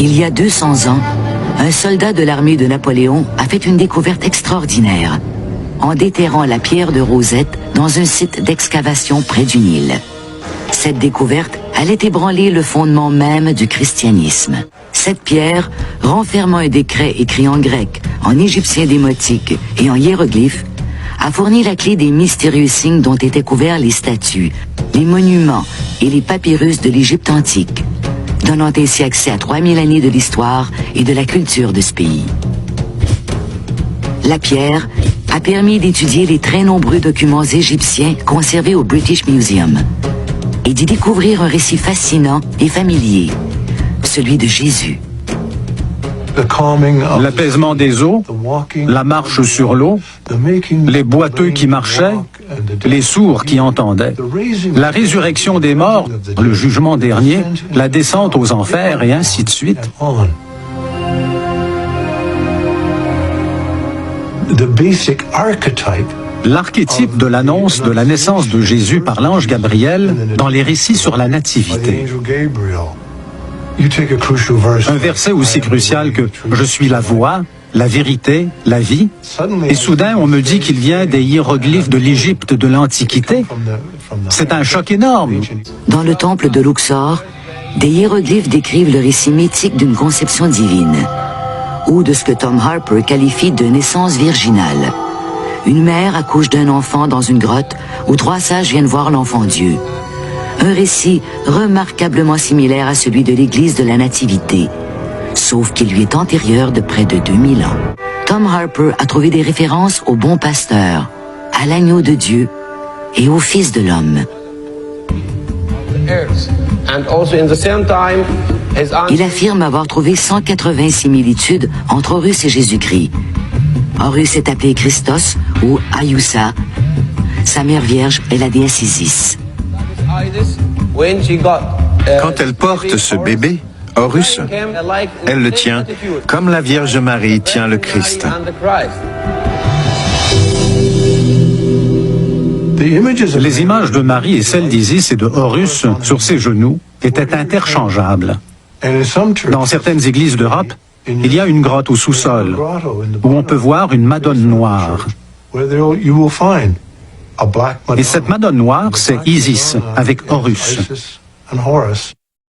Il y a 200 ans, un soldat de l'armée de Napoléon a fait une découverte extraordinaire en déterrant la pierre de Rosette dans un site d'excavation près du Nil. Cette découverte allait ébranler le fondement même du christianisme. Cette pierre, renfermant un décret écrit en grec, en égyptien démotique et en hiéroglyphes, a fourni la clé des mystérieux signes dont étaient couverts les statues, les monuments et les papyrus de l'Égypte antique, donnant ainsi accès à 3000 années de l'histoire et de la culture de ce pays. La pierre a permis d'étudier les très nombreux documents égyptiens conservés au British Museum et d'y découvrir un récit fascinant et familier, celui de Jésus. L'apaisement des eaux, la marche sur l'eau, les boiteux qui marchaient, les sourds qui entendaient, la résurrection des morts, le jugement dernier, la descente aux enfers et ainsi de suite. L'archétype de l'annonce de la naissance de Jésus par l'ange Gabriel dans les récits sur la nativité. Un verset aussi crucial que « Je suis la voie, la vérité, la vie », et soudain on me dit qu'il vient des hiéroglyphes de l'Égypte de l'Antiquité. C'est un choc énorme. Dans le temple de Luxor, des hiéroglyphes décrivent le récit mythique d'une conception divine, ou de ce que Tom Harper qualifie de naissance virginale. Une mère accouche d'un enfant dans une grotte où 3 sages viennent voir l'enfant Dieu. Un récit remarquablement similaire à celui de l'église de la Nativité, sauf qu'il lui est antérieur de près de 2000 ans. Tom Harper a trouvé des références au bon pasteur, à l'agneau de Dieu et au Fils de l'homme. Il affirme avoir trouvé 180 similitudes entre Horus et Jésus-Christ. Horus est appelé Christos ou Ayusa. Sa mère vierge est la déesse Isis. Quand elle porte ce bébé, Horus, elle le tient comme la Vierge Marie tient le Christ. Les images de Marie et celles d'Isis et de Horus sur ses genoux étaient interchangeables. Dans certaines églises d'Europe, il y a une grotte au sous-sol où on peut voir une Madone noire. Et cette Madone noire, c'est Isis avec Horus.